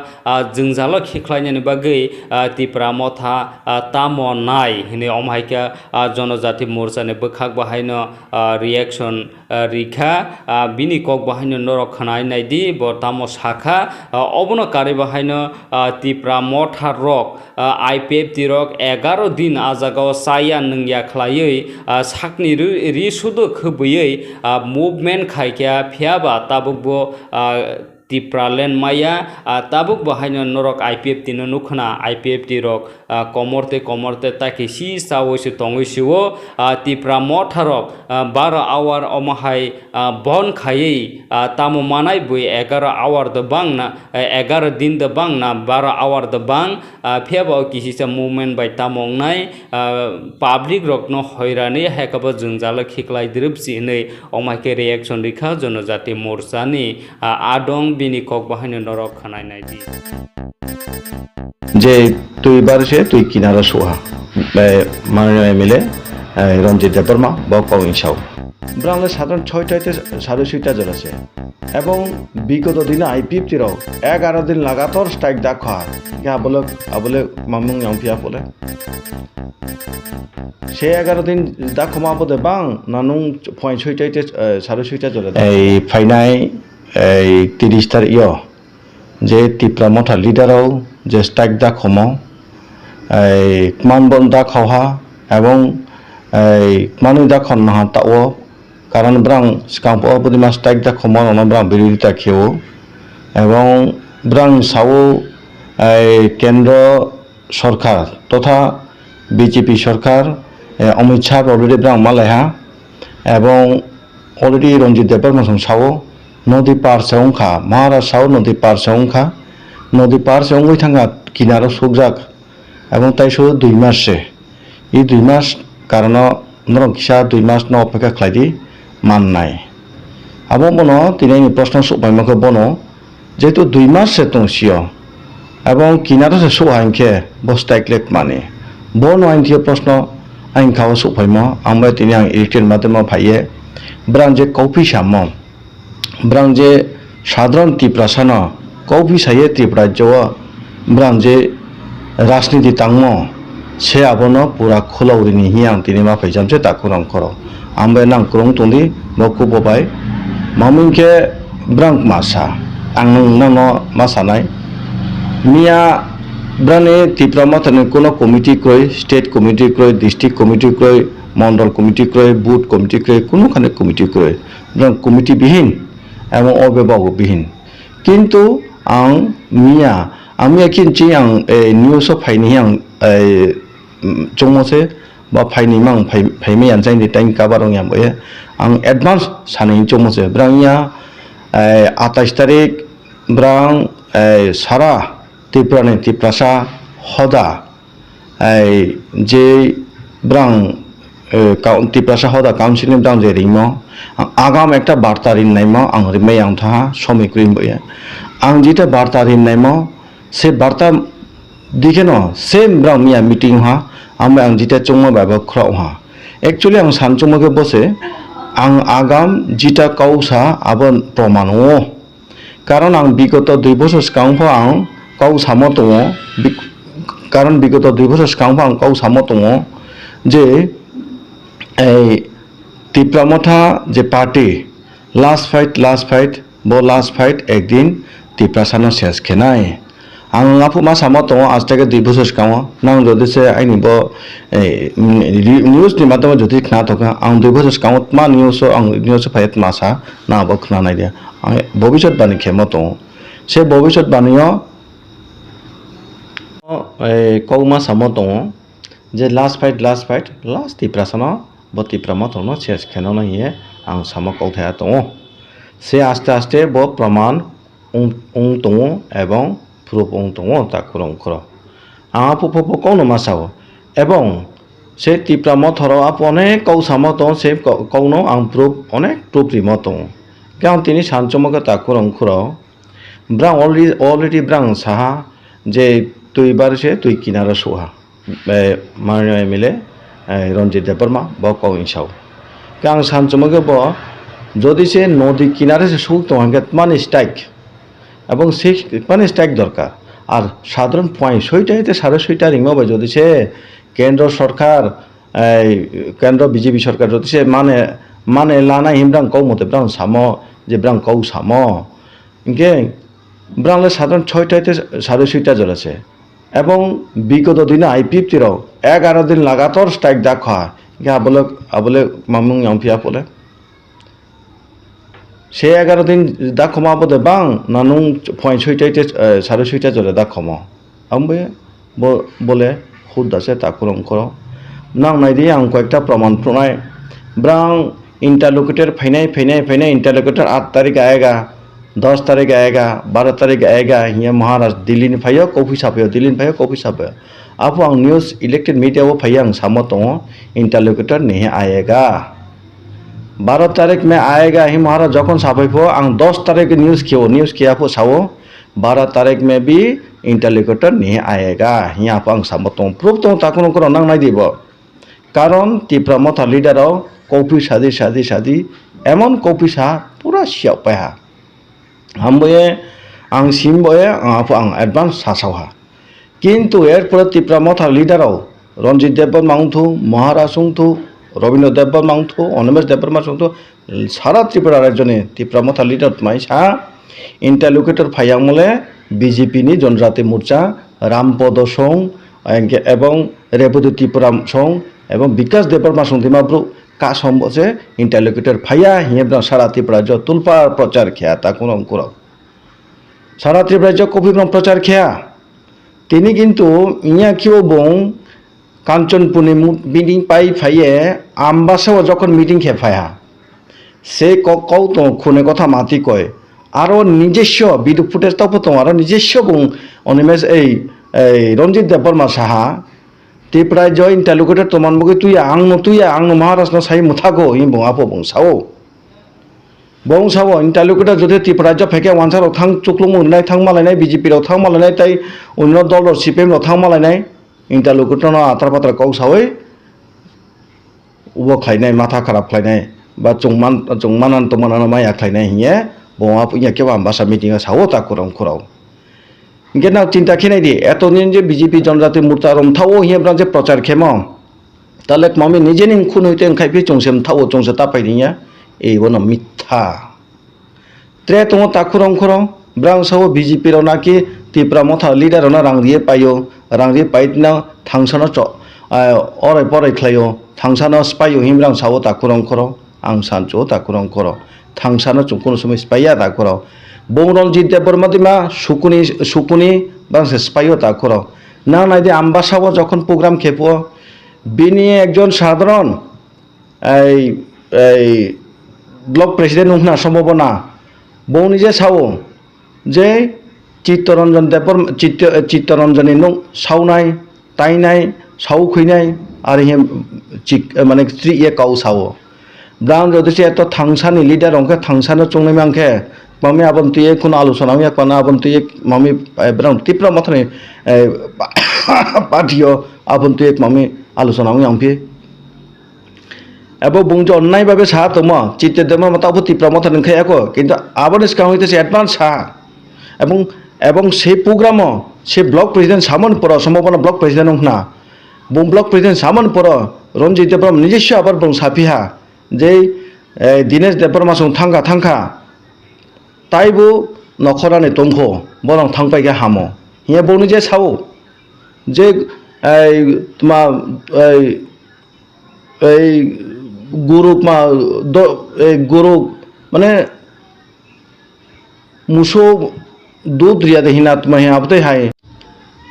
जोंजालो खिख्लायनायनि बागै तिप्रा मथा तामो नाय हिने अमहायका जनजाति मोर्चानि बखाग बाहायनो रिएक्शन रिखा बिनि कक बाहायनो नरक खनाय नायदि ब तामो साखा अबनो कारे बाहायनो तिप्रा मथा रक आईपीएफ तिरक 11 दिन आजागाव साया Nangia खलायै साकनि रिसुदो खबयै movement खायका फियाबा ताबुकबो Tipralen maya tabuk bahaino norok IPF tino nukhna IPF tirok komorte takisi sawosi tongisiwo Tipra Motha rok 12 hour omahai bon khayei tamo manai bui 11 hour de bang na 11 din de bang na 12 hour de bang pheba kisisa movement by tamongnai public rok no hoirani hekaba jungjala khiklai dirupsi nei omake reaction rikha jonojati morcha ni adong bini kok bahaino norok khanai naidi যে তুই বারসে তুই কিনারা সোহা মানে মিলে রঞ্জিত দেববর্মা বা কৌইংসাও ব্রাংলে সাধারণ 6টাতে 6:30টা জ্বলেছে এবং বিগত দিনে আইপিএফটিরও 11 দিন লাগাতার স্ট্রাইক দেখা আবলে মামুং ইয়াংফিয়া বলে সে 11 দিন দাখমা বদে বাং নানুং 6:30তে 6:30টা জ্বলে এই ফাইনাই এই 30 তারিখ যে টিপ্রা মথা লিডারও যে স্ট্রাইক দাখমো এই মানবন দাখাওহা এবং এই মানুষ দাখন না তাও কারণ ব্রাং স্কাম্প অবদিমা স্ট্রাইক দাখমো না ব্রাং বিরোধিতা খেও এবং ব্রাং সাও এই কেন্দ্র সরকার তথা বিজেপি সরকার অমিত শাহ অলরেডি ব্রাং মালাইহা এবং অলরেডি রঞ্জিত দেববর্মা সাও নদী পার সেওংখা মহারাষ্ট্র নদী পার সেওংখা নদী পার সেওংই থাঙ্গা কিনারও সুকজাক এবং তাই শুধু 2 মাসে এই 2 মাস কারণ নরম কিসা 2 মাস ন অপেক্ষা খাইদি মান নাই আবো বনো তিনি প্রশ্ন সুপাইমাকে বনো যেহেতু 2 মাস সে তংসিও এবং কিনারও সে সুহাইনকে বস্তাইকলেক মানে বন আইনথিয় প্রশ্ন আইন খাওয়া সুপাইম আমরা তিনি আং ইলেকট্রিক মাধ্যমে ভাইয়ে ব্রাং যে কৌফি সাম ব্রাং যে সাধারণ ত্রিপ্রাসা ন কৌফি সাইয়ে ত্রিপ্রাজ্য ব্রাং যে রাজনীতি তাংম সে আবনো পুরা খোলাউরিনি হিয়াং তিনি मा फैजामसे ताकुरां खरो आमबे नां कुरं तुंदी बकु बबाय मामिंके ब्रांक मासा आं नंग मासानाय मिया ब्राने टिप्रा मथानि कोनो कमिटि क्रय स्टेट कमिटि क्रय डिस्ट्रिक्ट कमिटि क्रय मंडल कमिटि क्रय बुथ कमिटि क्रय कोनो खाने कमिटि क्रय ब्रांक कमिटि बिहिन एवं अबेबागो बिहिन किन्तु आं मिया আমি কিনছি আং নিউজ ফাইনি আং চমসে বা ফাইনি মাং ফাইমে আনজাইনি টাইম কাবারং ইয়াম বয়ে আং এডভান্স সাनै চমসে ব্রাংয়া 28 তারিখ ব্রাং সারা ত্রিপুরানি ত্রিপ্রাসা হদা যে ব্রাং ত্রিপ্রাসা হদা কাউন্সিল ব্রাং যে রিমো আগাম একটা বার্তা রিন নাইমো আং রিমে আং থাহা সমিক্রিম বয়ে आं जिता बार्ता रिन नाइमो से बार्ता दिखे न सेम ब्रां मिया मीटिंग हा आं जिता चंगमा बाबा ख्राव हा एक्चुअली आं सानचुमगे बसे आं आगाम जिता कौसा आबन प्रमाण हो कारण आं विगत 2 বছর सिगांफो आं कौसामो दङ कारण विगत 2 বছর सिगांफो आं कौसामो दङ जे टिप्रा मथा जे पार्टी लास्ट फाइट बो लास्ट फाइट एक दिन टिप्रासा न शेष खेनाय आं आपु मा सामो दङ आज থেকে 2 বছর सिगाङाव नां जदिसे आइनि बो निउज नि माध्यम जदि खना थका आं 2 বছর सिगाङाव मा निउज फाइट मासा ना बो खना नाय दे आं भबिष्यत बानि खेमो दङ से भबिष्यत बानियो कौमा सामो दङ जे लास्ट फाइट लास्ट टिप्रासा न बो टिप्रा मथा न शेष खेनो नाय आं सामो कौथाया दङ से आस्ते आस्ते बो प्रमाण दङ एवं प्रुफ दङ ताकुरं खरो आं पुपो कौन मासाव एवं से टिप्रा मथर आप अनेक कौसामो दङ से कौनो आं प्रुफ अनेक प्रुफ रिमो दङ गां तिनि सानचमगे ताकुरं खरो ब्रां अलरेडी ब्रां साहा जे तुई बारसे तुई किनारा सोहा माननीय एमएलए रंजित देबबर्मा बा कौइंसाव गां सानचमगे बो যদি সে নদী কিনারে সে সুখ তোমাকে মানে স্ট্রাইক এবং সে মানে স্ট্রাইক দরকার আর সাধারণ 6:30তে 6:30 রিংবে যদি সে কেন্দ্র সরকার কেন্দ্র বিজেপি সরকার যদি সে মানে লানা হিমব্রাং কৌমতে ব্রাং সামো যে ব্রাং কৌ সামো ইনকে ব্রাংলে সাধারণ 6:30তে 6:30টা জ্বলেছে এবং বিগত দিনে আইপিএফটিরও 11 দিন লাগাতার স্ট্রাইক দেখা ইনকে আবলে মামুং ইয়াংফিয়া বলে से 11 दिन दाखमा बदे बां नानुं 6:30তে 6:30টা জ্বলে दाखमा आंबे बोले खुद दासे ताकुरं खरो नांनायदि आं कयेकटा प्रमाण प्रनाय ब्रां इंटरलोकेटर फैनाय इंटरलोकेटर 8 तारिख आएगा 10 तारिख आएगा 12 तारिख आएगा हिया महाराष्ट्र दिल्ली नि फायो कॉफी साफायो दिल्ली नि फायो कॉफी साफायो आपो आं न्यूज इलेक्टेड मीडिया वो फायो आं सामो दङ इंटरलोकेटर नहीं आएगा 12 तारीख में आएगा ही महाराज जखन साफाइफो आं 10 तारीख न्यूज किया फो सावो 12 तारीख में भी इंटरलोकेटर नहीं आएगा हिया पांग सामो दङ प्रूफ दङ ताकुनो करो नांनाय दिबो কারণ টিপ্রা মথা লিডারও কপি সাদি এমন কপি সা পুরা সিয়াও পাইহা হামবয়ে আং সিমবয়ে আং অ্যাডভান্স সাসাওহা কিন্তু এরপরে টিপ্রা মথা লিডারও রঞ্জিত দেববর্মা উংথু মহারাজ উংথু রবীন্দ্র দেববর্মা উংথু অনিমেষ দেববর্মা উংথু সারা ত্রিপুরা রাজ্যনে টিপ্রা মথা লিডার মাই সা ইন্টারলোকেটর ফাইয়ামলে বিজেপি নি জনজাতি মোর্চা রামপদ সং এবং রেবতী ত্রিপুরা সং এবং বিকাশ দেববর্মা সং দিমাব্রু কা সম্বসে ইন্টারলোকেটর ফাইয়া হিয়েব্রা সারা ত্রিপুরা রাজ্য তুলপার প্রচার খেয়া তা কোন অঙ্কুরাও সারা ত্রিপুরা রাজ্য কবিব্রম প্রচার খেয়া তিনি কিন্তু ইয়া কিও বং কাঞ্চনপুরে মিটিং পাই ফাইয়ে আমবাসাও যখন মিটিং খেফায়া সে কও তো খুনে কথা মাতি কয় আরও নিজস্ব বিদ্যুৎ ফুটেজ তাও তো আরও নিজস্ব বং অনিমেষ এই রঞ্জিত দেববর্মা সাহা ত্রিপুরায় জয় ইন্টারলোকেটর তোমার মুখে তুই আংনো মহারাজ সাই মুথাগো ই বং আপো বং সাও ইন্টারলোকেটর যদি ত্রিপুরা রাজ্য ফেকে ওয়ানসারাव থাং চুকলুং উন্নাय থাং মালাयनाय বিজেপিরাव থাং মালাयनाय তাই অন্য দল সিপিএমরাव থাং মালাयनाय ইন্টারলোকেটরनो आथार फाथार गाव सावै उबो खायनाय माथा खाराब खायनाय बा जंमानान तमानान माया खायनाय हिये बङा पुnya केवा आम्बासा मिटिं सावो ता खुराव इनके नाव चिंता खेनाय दि एत दिन जे बीजेपी जनजाति मोर्चा रमथावो हियेब्रा जे प्रचार खेमो ताले मामी निजे निं खुन हइते ओंखायफि चंसेम थावो चंसे तापायनिया एबो न मिथ्या त्रे तङ ता खुराव ब्रां सावो बीजेपी राव नाकि टिप्रा मथा लिडार ना रांगरिये पायो रांगरिये पाइतना थांसानो अराय पराय ख्लायो थांसानो स्पायो हिमब्रां सावो ता खुराव आं सानचो ता खुराव थांसानो चुकुन समय स्पाया ता खुराव बं रঞ্জিত দেববর্মা दिमा सुकुनि बांसे स्पायो ता खुराव ना नायदे आम्बासावो যখন প্রোগ্রাম খেপো बिनि एकजन साधारण ब्लक प्रेसिडेंट उन्ना सम्भावना बौनि जे सावो जे चित्तरंजन नं सावनाय ताइनाय साव खैनाय आरो हे माने स्त्री ए काव सावो ब्रां जदसे एत थांसानि लिडार अंके थांसानो चंनाय मांके मामी आबन्तिये कुन आलोचना या कोन आबन्तिये मामी ब्रां टिप्रा मथानि पार्टियो आबन्तिये मामी आलोचना आंफि एबो बुंजो अन्नाय भाबे सा तम चित्ते देमा मताबो टिप्रा मथा नखायाको किन्तु आबनिस का हइतेसे एडभान्स सा এবং সেই প্রোগ্রাম সে ব্লক প্রেসিডেন্ট সামন পর সম্ভাবনা ব্লক প্রেসিডেন্ট না বং ব্লক প্রেসিডেন্ট সামন পর রঞ্জিত দেববর্মা নিজস্ব আবার বং সাফিহা যে দীনেশ দেববর্মা সং থাঙ্কা তাইবো নখরানি তংখ বরং থাংপাইগে হামো হিয়া বংনি যে সাও যে তোমা এই গুরু মানে मुसो दूध रिया दे हिनात महे आपते हाय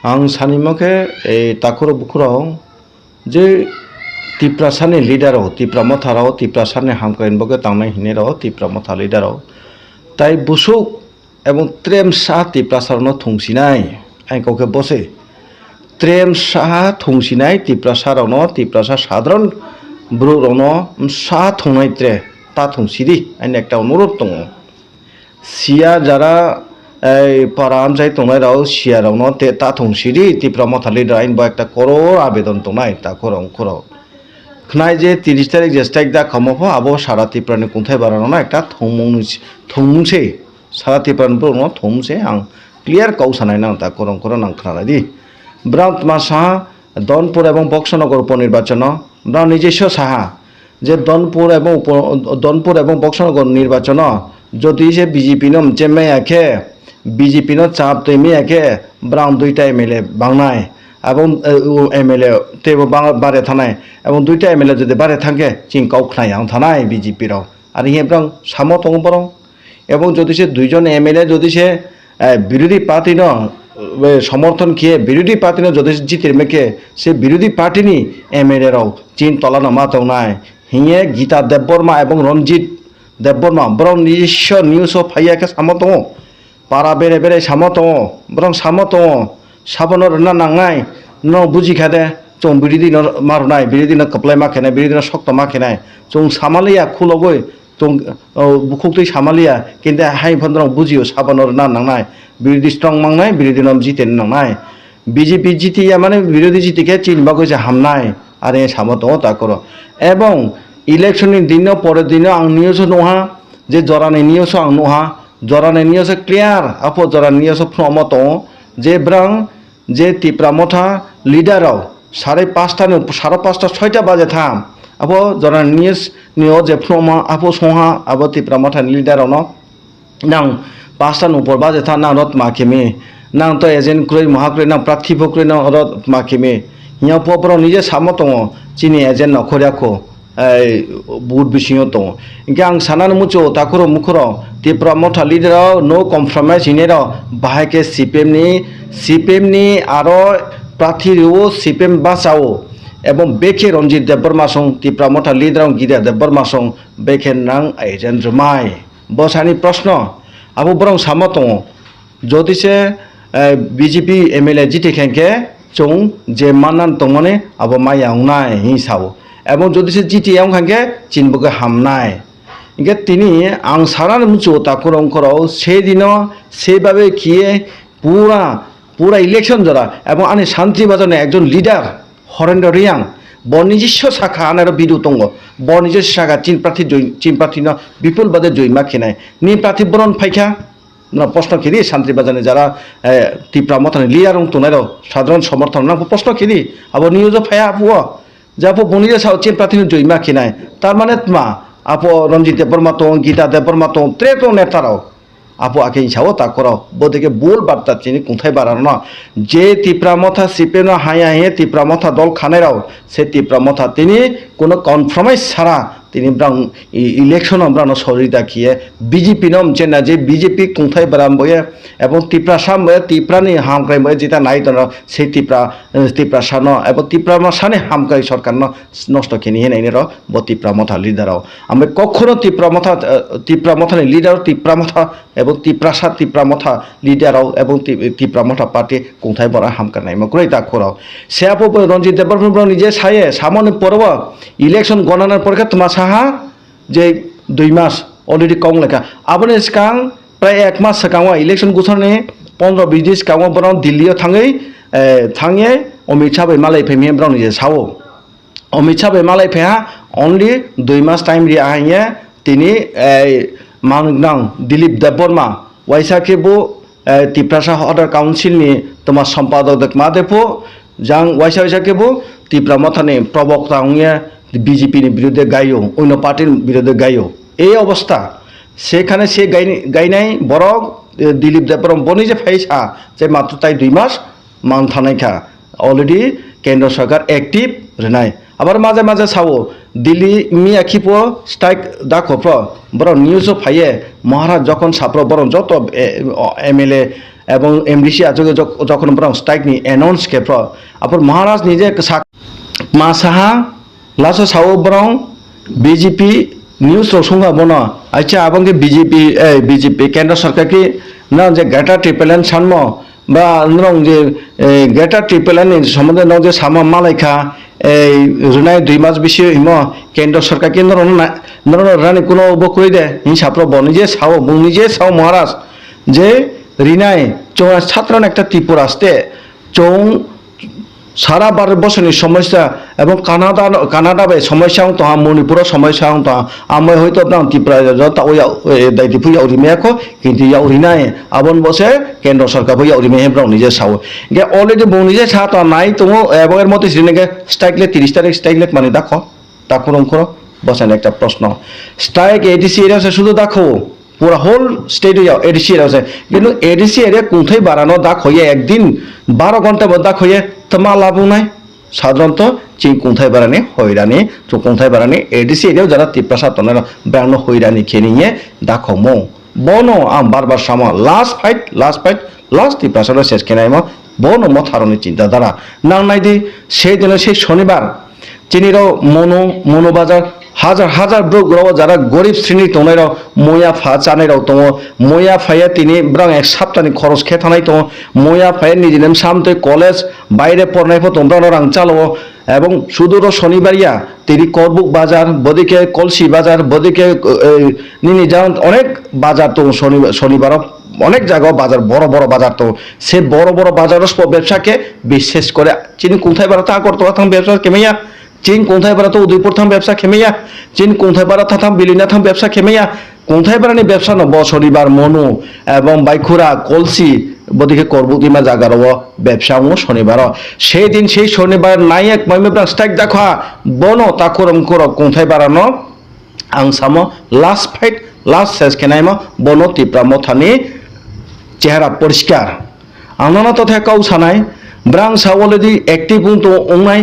आं सानिमके ए ताखुर बुखुराव जे तिप्रासानि लिडाराव टिप्रा मथाराव तिप्रासानि हामकाइन बगे तांनाय हिनेराव टिप्रा मथा लिडाराव ताई बुसुक एवं त्रेमसा तिप्रासारनो थुंसिनाय आइ कौके बसे त्रेमसा थुंसिनाय तिप्रासारावनो तिप्रासा साधारण ब्रुरावनो सा थुंनाय त्रे ता थुंसिदि आइनि एकटा अनुरोध दङ सिया जरा पारा आमसाय तंनायराव सियारावनो ते ता थंसिरि टिप्रा मथा लिडार आइन बा एकटा करर आवेदन तंनाय ता खराव खनाय जे 30 तारिख जे स्ट्राइक दा खमफो आबो सारा टिप्रानि कुंथाय बारानो ना एकटा थंमुंसे सारा टिप्रानि ब्रनो थंमुसे आं क्लियर काउसानाय ना ता खराव नां खनादि ब्रांत मासा दनपुर एवं बक्सनगर उपनिर्वाचन ब्रा निजेस्व साहा जे दनपुर एवं बक्सनगर निर्वाचन যদি সে বিজেপি নো চেমে আখে বিজেপি নো চাপ তৈমি আখে ব্রাউন দুইটা এমএলএ বাংনায় এবং এমএলএ তেব বারে থানায় এবং দুইটা এমএলএ যদি বারে থাকে চিং কাউখানায় আং থানায় বিজেপি রাও আর হে ব্রাং সামো তং বরং এবং যদি সে দুইজন এমএলএ যদি সে বিরোধী পার্টি ন সমর্থন খেয়ে বিরোধী পার্টি ন যদি জিতে মেকে সে বিরোধী পার্টি নি এমএলএ রাও চিন তলানো মাতাও নাই হিয়ে গীতা দেববর্মা এবং রঞ্জিত देबबर्मा बरं निश्च निउस फाइयाके सामो दङ पारा बेरे बेरे सामो दङ बरं सामो दङ साबनर ना नांनाय न बुजिखादे जों बिरिदि मारनाय बिरिदि कपलाय माखेनाय बिरिदि शक्त माखेनाय जों सामालिया खुलगय जों बुखुक्तै सामालिया किन्तु हाइ फन्द्रं बुजियो साबनर ना नांनाय बिरिदि स्ट्रं मांनाय बिरिदि जितेन नांनाय बीजेपी जितिया माने बिरोधी जितिके चिन बागै जे हामनाय आरो सामो दङ ता करो এবং ইলেকশনनि দিন পরের দিন आं निउस नहा जे जरानि निउस आं नहा जरानि निउस क्लियार आपो जरानि निउस फ्रम दङ जे ब्रां जे तिप्रा मथा लिडाराव 5:30 6টা বাজে থাম আপো जरानि निउस नियो जे फ्रम आपो संहा आपो तिप्रा मथा लिडाराव न नां 5টা উপর বাজে থা না রত মাকিমি नां तो एजेंट क्रय महाक्रय ना प्रार्थी भक्रय ना रत माकिमे हिया पपर निजे सामो दङ चिनि एजेंट नखरियाखौ बुट बिसिङाव दङ इनके आं सानानो मुचो ताखरो मुखरो तिप्रा मथा लिडाराव नो कम्प्रमाइज हिनेराव बाहायके सिपिएमनि आरो प्रार्थी रिवो सिपिएम बासावो এবং বেকে রঞ্জিত দেববর্মাসং তিপ্রা মথা লিডারং গিদা দেববর্মাসং বেকে নাং এজেন্ট রমাই বসানি প্রশ্ন আবু বরং সামো দङ যদিসে বিজেপি এমএলএ জিতে খেंखे চং যে মানান দङने আবো মায়াংনাই হিসাও এবং যদিসে জিতে याव খেंखे চিনবকে হামনাই ইনকে তিনি আং সারান মুচো তাকরং করও সেদিন সেভাবে কিয়ে পুরা ইলেকশন জরা এবং আনি শান্তি বাজানে একজন লিডার হরেন্দ্র রিয়াং বনিজিস্ব শাখা আনার বিরু দङ বনিজিস্ব শাখা চীন প্রার্থী বিপুল বাদে জয়মা খেনাই নি প্রার্থী বরণ ফাইখা প্রশ্ন খেলি শান্তি বাজানে যারা তিপ্রা মথানি লিয়ারং তোনারও সাধারণ সমর্থন না প্রশ্ন খেলি আবো নিউজ ফায়া আপো যাবো বনিজে সাও চীন প্রার্থী জয়মা খেনাই তার মানে মা আপো রঞ্জিত দেববর্মা দङ গীতা দেববর্মা দङ ত্রেতো নেতারাও আপো আকে ইসাও তা করো বোধকে বোল বার্তা চিনি কোথায় বাড়ানো না যে তিপ্রা মথা সিপেন হায়া হে তিপ্রা মথা দল খানেরাও সে তিপ্রা মথা তিনি কোনো কনফার্মাইজ ছাড়া তিনি ব্রাং ইলেকশন ব্রানো সহযোগিতা কিয়ে বিজেপি নম চেনা যে বিজেপি কোথায় বারাম বয়ে এবং তিপ্রাসা বয়ে তিপ্রানি হামক্রাই বয়ে যেটা নাই তো সেই তিপ্রাসা ন এবং তিপ্রাসানে হামক্রাই সরকার নষ্ট খেনি হে নাইনের ব তিপ্রা মথা লিডারাও আমি কখনো তিপ্রা মথানি লিডার তিপ্রা মথা এবং তিপ্রা মথা লিডারাও এবং তিপ্রা মথা পার্টি কোথায় বড় হামকার নাই মকরই তা খরাও সে আপো রঞ্জিত দেববর্মা নিজে সায়ে সামনে পড়ব ইলেকশন গণনার পরে তোমার সাহা যে 2 মাস অলরেডি কম লেখা আপনি সিকাং প্রায় 1 মাস সিকাং ইলেকশন গুছানে 15-20 দিন সিকাং বরং দিল্লিও থাঙে অমিত শাহ মালাই ফেমি ব্রাউন নিজে সাও অমিত শাহ মালাই ফেহা অনলি 2 মাস টাইম রি আইয়ে তিনি মানগ্নাং দিলীপ দেববর্মা ওয়াইসাকেবো তিপ্রাসা অর্ডার কাউন্সিলনি তোমার সম্পাদক মাদেপো যাং ওয়াইসাকেবো তিপ্রা মথানি প্রবক্তা উইয়া বিজেপির বিরুদ্ধে গাইও অন্য পার্টির বিরুদ্ধে গাইও এই অবস্থা সেখানে সে গাইনাই বরং দিলীপ দেববর্মা বনি যে ফাইসা যে মাত্র তাই 2 মাস মান থানাইখা অলরেডি কেন্দ্র সরকার অ্যাক্টিভ রেনাই আবার মাঝে মাঝে সাও দিল্লি মিয়াখিপো স্ট্রাইক দাখপ্র বরং নিউজও ফাইয়ে মহারাজ যখন সাপ্র বরং যত এমএলএ এবং এমডিসি আছে যখন বরং স্ট্রাইক নি অ্যানাউন্স কেপ্র আপর মহারাজ নিজে মা সাহা লাসো সাও বরং বিজেপি নিউজ রসুঙ্গা বনা আচ্ছা আবঙ্গে বিজেপি কেন্দ্র সরকার কি না যে গ্রেটার ট্রিপল সানম বা নং যে গ্রেটার ট্রিপল সম্বন্ধে নং যে সামা মালাইখা এই রুনাই 2 মাস বেশি হিম কেন্দ্র সরকার কেন্দ্র রানি কোনো বকই দে হিসাব নিজে সাও মহারাজ যে রিনাই চৌ ছাত্র একটা ত্রিপুরা আসতে চৌ সারা ভারতবর্ষের সমস্যা এবং কানাডা সমস্যা তো মণিপুর সমস্যা তো আমি হয়তো ত্রিপুরা দায়িত্ব ফুয়া উরিমেয়াখো কিন্তু ইয়া উরিনাই আবন বসে কেন্দ্র সরকার ফুয়া উরিমেহে ব্রাউ নিজে সাও গে অলরেডি বউ নিজে সা তো নাই তুমি এবং এর মধ্যে সিনেকে স্ট্রাইকলে 30 তারিখ স্ট্রাইকলে মানে দেখো তাকুরম করো বসেন একটা প্রশ্ন স্ট্রাইক এডিসি এরিয়া শুধু দেখো পুরা হোল স্টেট এডিসি এরিয়া আছে কিন্তু এডিসি এরিয়া কোথায় বাড়ানো দাগ হয়ে একদিন 12 ঘন্টা দাগ হয়ে তোমা লাভ নাই সাধারণত চিন কোথায় বাড়ানি হইরানি তো কোথায় বাড়ানি এডিসি এরিয়াও যারা তিপ্রাসা তনের ব্রাহ্মণ হইরানি খেয়ে নিয়ে দেখো মো বনো আম বারবার সামা লাস্ট ফাইট তিপ্রাসার শেষ কেনাই মো বনো মথারণের চিন্তাধারা না নাই দি সেই দিনে সেই শনিবার চিনিরও মনোবাজার হাজার ব্রগ্রহ যারা গরিব শ্রেণীর তোমরা ময়া ফা চানাইরাও তো ময়া ফাইয়া তিনি ব্রাং 1 সপ্তাহনি খরচ খেতানাই তো ময়া ফাইয়া নিজে নেম সামতে কলেজ বাইরে পড়নাইফো তোমরা রাং চালো এবং সুদূর শনিবারিয়া তিনি করবুক বাজার বদিকে কলসি বাজার বদিকে নিনি যান অনেক বাজার তো শনিবার অনেক জায়গা বাজার বড় বাজার তো সে বড় বাজার ব্যবসাকে বিশেষ করে চিনি কোথায় বাড়া তা করতে পারতাম ব্যবসা কেমিয়া চীন কোথায় পারা তো উদয়পুর থাম ব্যবসা খেমেয়া চীন কোথায় পারা থাম বিলিনা থাম ব্যবসা খেমেয়া কোথায় পারানি ব্যবসা নব শনিবার মনু এবং বাইখুরা কলসি বদিকে করবুতিমা জাগারও ব্যবসা শনিবার সেই দিন সেই শনিবার নাইক মাইমেব্রা স্ট্রাইক দেখা বনো তাকুরম করক কোথায় বাড়ানো आं सामो लास्ट फाइट लास्ट सेस खेनायमा बनो तिप्रा मथानि चेहरा परिष्कार आंना तथा काउ सानाय ब्रां सावलेदि एक्टिव तो ओंनाय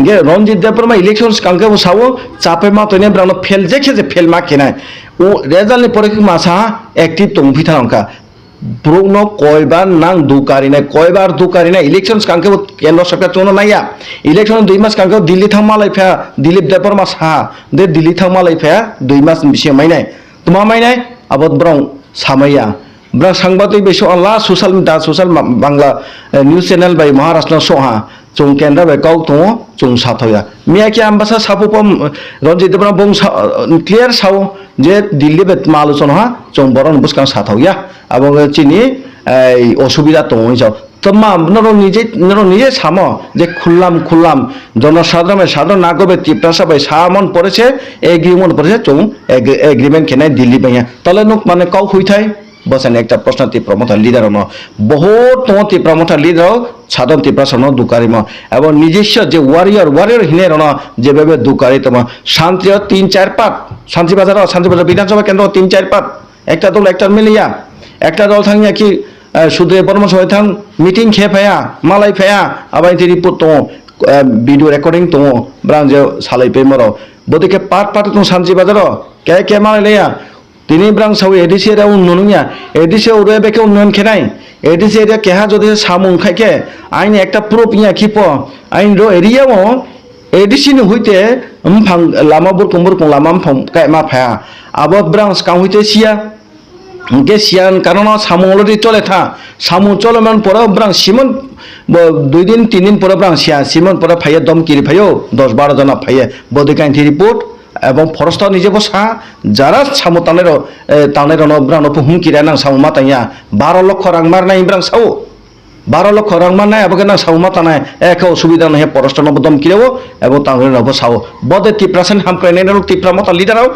ये रंजित देवपरमा इलेक्शंस कांके सावो चापे मा तने ब्रां फेल जेखे जे फेल मा खेनाय ओ रेजाल्टनि परे मासा एक्टिव तो फिथांका ब्रुनो कयबार नां दुकारिनाय कयबार दुकारिनाय इलेक्शंस कांके केंद्र सरकार चोनो नाया इलेक्शन 2 मास कांके दिल्ली थां मालायफा दिलीप देवपरमा सा दे दिल्ली थां मालायफा 2 मास बिसे मायनाय तुमा मायनाय आबद ब्रं सामैया ब्रा सांबादिक बेसो अल्ला सोशल बांग्ला न्यूज चैनल बाय महाराष्ट्र सोहा जों केंद्र बाय गाव दङ जों साथया मियाखि आम्बासा सापुपम रंजित देवपरमा बं क्लियर साव जे दिल्ली बे मालुसन हा जों बरन बुसकां साथया এবং চিনি অসুবিধা তো যাও তো মা নিজে সামো যে খুললাম জনসাধারণ নাগবে তিপ্রাসা ভাই সামন পড়েছে এগ্রিমেন্ট পড়েছে চৌ এগ্রিমেন্ট খেনাই দিল্লি ভাইয়া তাহলে নোক মানে কাউ হইথাই বসেন একটা প্রশ্ন তিপ্রা মথা লিডার ন বহুত তোমার তিপ্রা মথা লিডার সাধারণ তিপ্রাসা ন দুকারিম এবং নিজস্ব যে ওয়ারিয়র হিনের ন যেভাবে দুকারি তোমার শান্তি 3-4 পাত শান্তিবাজার বিধানসভা কেন্দ্র 3-4 পাত একটা দল একটা মিলিয়া একটা দল থাকি কি শুধু পরামর্শ হয়ে থাক মিটিং খেয়ে ফায়া মালাই ফায়া আবার রিপোর্ট তো ভিডিও রেকর্ডিং তো ব্রাং যে সালাই পে মর বদিকে পাট তো শান্তি বাজার কে মালাই লেয়া তিনি ব্রাং সাউ এডিসি এরা উন্নয়নিয়া এডিসি ওরে বেকে উন্নয়ন খেনাই এডিসি এরিয়া কেহা যদি সামুং খাইকে আইন একটা প্রুফ ইয়া খিপ আইন রো এরিয়াও এডিসি হইতে ফাং লামা বুরকুম লামা মা ফায়া আবার ব্রাং কাউ হইতে সিয়া সিয়ান কারণ সামু অলরেডি চলে থা সামু চলমান পরে ব্রাং সিমন 2 দিন 3 দিন পরে ব্রাং সিমন পরে ফাইয়ে দম কিরি ফাইও 10-12 জন ফাইয়ে বদিকাইন রিপোর্ট এবং ফরেস্ট নিজে বসা যারা সামু তানের ব্রাং হুমকিরা নাং সামু মাতাইয়া 12 লক্ষ রাং মারনাই ব্রাং সাউ 12 লক্ষ রাং মারনাই এবং নাং সামু মাতানায় এক অসুবিধা নাই ফরেস্ট দম কিরেও এবং তানের নব সাউ বদে তিপ্রাসেন হামকাইনে তিপ্রা মথা লিডারও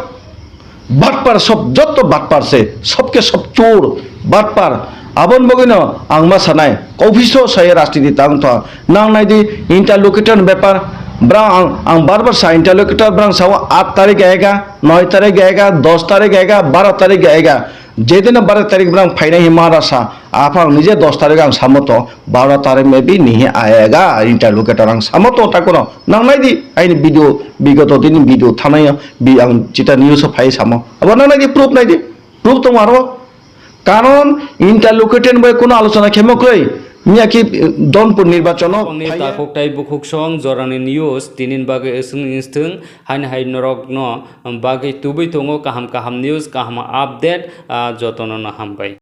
बाटपार सब जत बाटपार से सबके सब चोर बाटपार आबन बगिनो आंमा सानाय कौफिसो साय राजनीति तांग तो नांनाय दि इंटरलोकेटर व्यापार ब्रा आं बार सा इंटरलोकेटर ब्रां साव 8 तारीख आएगा 9 तारीख आएगा 10 तारीख आएगा 12 तारीख आएगा जेदिन 12 तारीख ब्रां फाइनाई महाराष्ट्र आप निजे 10 तारीख आं सामतो 12 तारीख में भी नहीं आएगा इंटरलोकेटर आं सामतो ताकोनो नांनाय दि आइनि भिडियो विगत दिन भिडियो थानाय बि आं चिता न्यूज फाइ सामो अब नांनाय दि प्रूफ तो मारो कारण इंटरलोकेटर बय कोनो आलोचना खेमक्रै मियाखि दनपुर निर्वाचन ताककटाइ बुखुक सं जरानि निउज तिनिन बागे एसुं इनस्थों हाइन हाइन नरक न बागे तुबै तंगो काहाम निउज काहाम आपडेट जतन न हामबाय।